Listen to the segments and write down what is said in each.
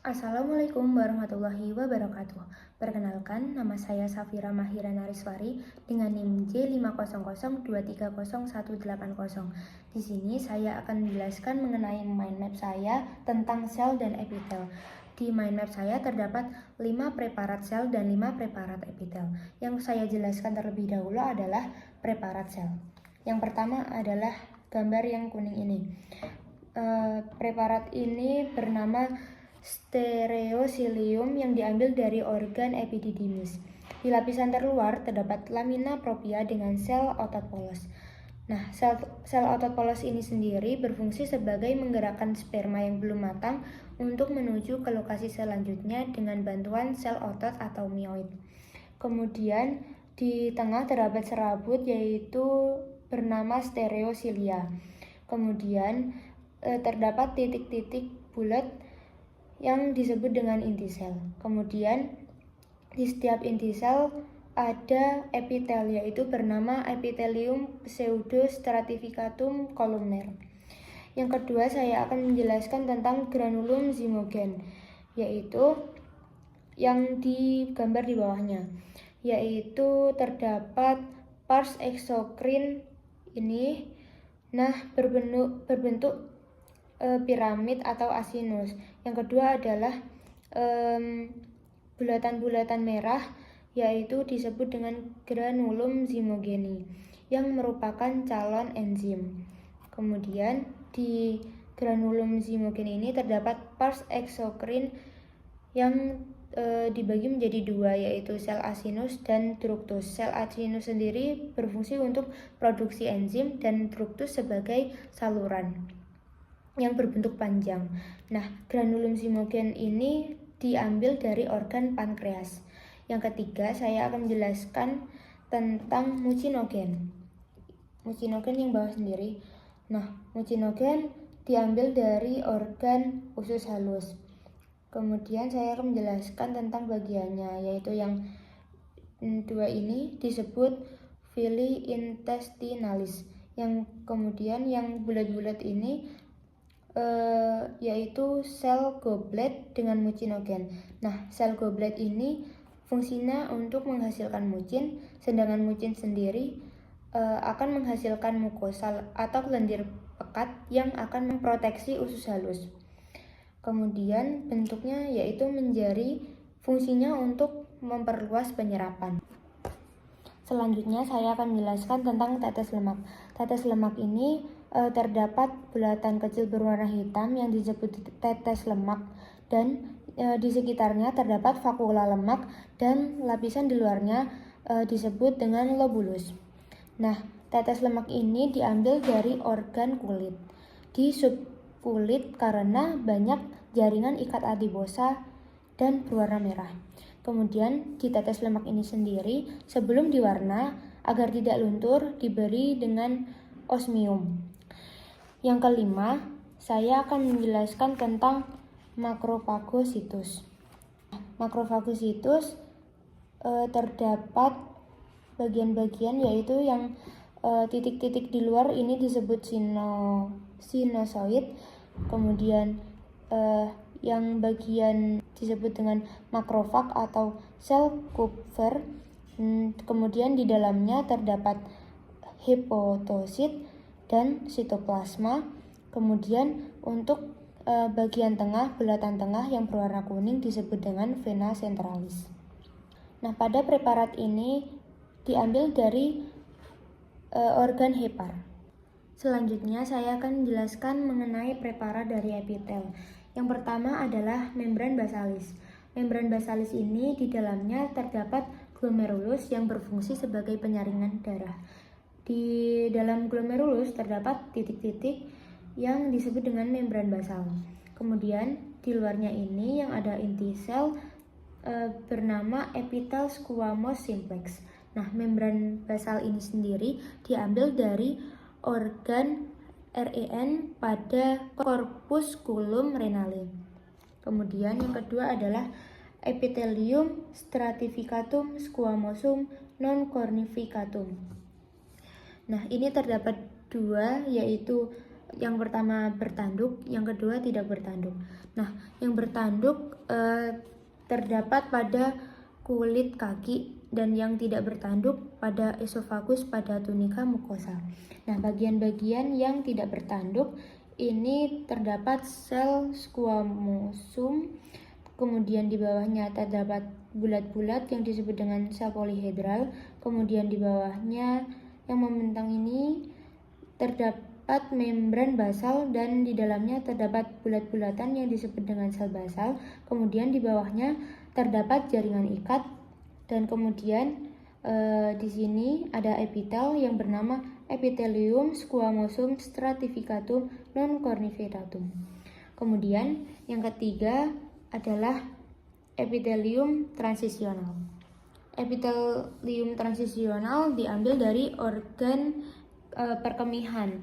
Assalamualaikum warahmatullahi wabarakatuh. Perkenalkan, nama saya Safira Mahira Nariswari dengan NIM J500230180. Di sini saya akan menjelaskan mengenai mind map saya tentang sel dan epitel. Di mind map saya terdapat 5 preparat sel dan 5 preparat epitel. Yang saya jelaskan terlebih dahulu adalah preparat sel. Yang pertama adalah gambar yang kuning ini. Preparat ini bernama Stereosilium yang diambil dari organ epididymis. Di lapisan terluar terdapat lamina propria dengan sel otot polos. Nah, sel otot polos ini sendiri berfungsi sebagai menggerakkan sperma yang belum matang untuk menuju ke lokasi selanjutnya dengan bantuan sel otot atau mioid. Kemudian di tengah terdapat serabut yaitu bernama stereosilia. Kemudian terdapat titik-titik bulat yang disebut dengan inti sel. Kemudian di setiap inti sel ada epitel yaitu bernama epithelium pseudostratificatum columnar. Yang kedua saya akan menjelaskan tentang granulum zymogen yaitu yang digambar di bawahnya, yaitu terdapat pars exocrine ini. Nah, berbentuk piramid atau asinus. Yang kedua adalah bulatan-bulatan merah yaitu disebut dengan granulum zymogeni yang merupakan calon enzim. Kemudian di granulum zymogeni ini terdapat pars exocrine yang dibagi menjadi dua yaitu sel acinus dan fructus. Sel acinus sendiri berfungsi untuk produksi enzim dan fructus sebagai saluran yang berbentuk panjang. Nah, granulum zymogen ini diambil dari organ pankreas. Yang ketiga, saya akan menjelaskan tentang mucinogen. Mucinogen yang bawah sendiri. Nah, mucinogen diambil dari organ usus halus. Kemudian saya akan menjelaskan tentang bagiannya, yaitu yang dua ini disebut villi intestinalis. Yang kemudian yang bulat-bulat ini yaitu sel goblet dengan mucinogen. Nah, sel goblet ini fungsinya untuk menghasilkan mucin, sedangkan mucin sendiri akan menghasilkan mukosa atau lendir pekat yang akan memproteksi usus halus. Kemudian bentuknya yaitu menjadi fungsinya untuk memperluas penyerapan. Selanjutnya saya akan menjelaskan tentang tetes lemak. Tetes lemak ini terdapat bulatan kecil berwarna hitam yang disebut tetes lemak dan di sekitarnya terdapat vakula lemak dan lapisan di luarnya disebut dengan lobulus. Nah, tetes lemak ini diambil dari organ kulit. Di subkulit karena banyak jaringan ikat adiposa dan berwarna merah. Kemudian di tetes lemak ini sendiri sebelum diwarna agar tidak luntur diberi dengan osmium. Yang kelima, saya akan menjelaskan tentang makrofagositus. Makrofagositus terdapat bagian-bagian yaitu yang titik-titik di luar ini disebut sinusoid. Kemudian yang bagian disebut dengan makrofag atau sel Kupfer. Kemudian di dalamnya terdapat hepatosit dan sitoplasma. Kemudian untuk bagian tengah, bulatan tengah yang berwarna kuning disebut dengan vena centralis. Nah, pada preparat ini diambil dari organ hepar. Selanjutnya saya akan menjelaskan mengenai preparat dari epitel. Yang pertama adalah membran basalis. Membran basalis ini di dalamnya terdapat glomerulus yang berfungsi sebagai penyaringan darah. Di dalam glomerulus terdapat titik-titik yang disebut dengan membran basal. Kemudian di luarnya ini yang ada inti sel bernama epitel squamous simplex. Nah, membran basal ini sendiri diambil dari organ REN pada corpusculum renale. Kemudian yang kedua adalah epithelium stratificatum squamosum non cornificatum. Nah, ini terdapat dua yaitu Yang pertama bertanduk, yang kedua tidak bertanduk. Nah, yang bertanduk terdapat pada kulit kaki, dan yang tidak bertanduk pada esofagus pada tunika mukosa. Nah, bagian-bagian yang tidak bertanduk ini terdapat sel squamosum, kemudian di bawahnya terdapat bulat-bulat yang disebut dengan sel polihedral, kemudian di bawahnya yang membentang ini terdapat membran basal, dan di dalamnya terdapat bulat-bulatan yang disebut dengan sel basal. Kemudian di bawahnya terdapat jaringan ikat, dan kemudian di sini ada epitel yang bernama epithelium squamosum stratificatum non corniferatum. Kemudian yang ketiga adalah epithelium transisional. Epithelium transisional diambil dari organ perkemihan,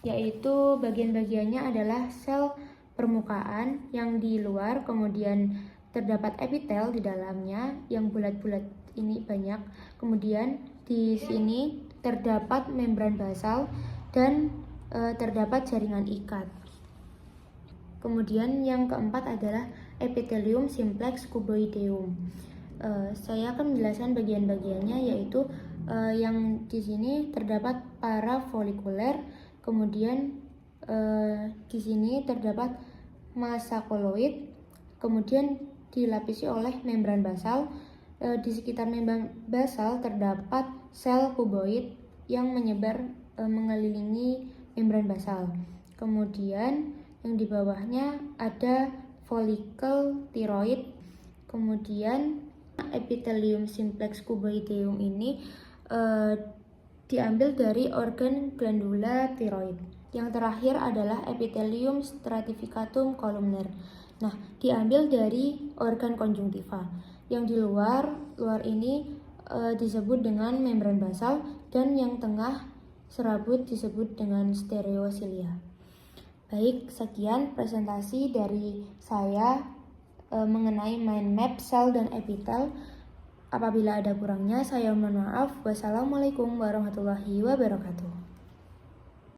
yaitu bagian-bagiannya adalah sel permukaan yang di luar, kemudian terdapat epitel di dalamnya yang bulat-bulat ini banyak, kemudian di sini terdapat membran basal dan terdapat jaringan ikat. Kemudian yang keempat adalah epithelium simplex cuboideum. Saya akan menjelaskan bagian-bagiannya, yaitu yang di sini terdapat parafolikuler, kemudian di sini terdapat massa koloid, kemudian dilapisi oleh membran basal. Di sekitar membran basal terdapat sel kuboid yang menyebar mengelilingi membran basal. Kemudian yang di bawahnya ada folikel tiroid. Kemudian epithelium simplex cuboideum ini diambil dari organ glandula tiroid. Yang terakhir adalah epithelium stratificatum columnar. Nah, diambil dari organ konjungtiva. Yang di luar ini disebut dengan membran basal, dan yang tengah serabut disebut dengan stereocilia. Baik, sekian presentasi dari saya mengenai mind map sel dan epitel. Apabila ada kurangnya, saya mohon maaf. Wassalamualaikum warahmatullahi wabarakatuh.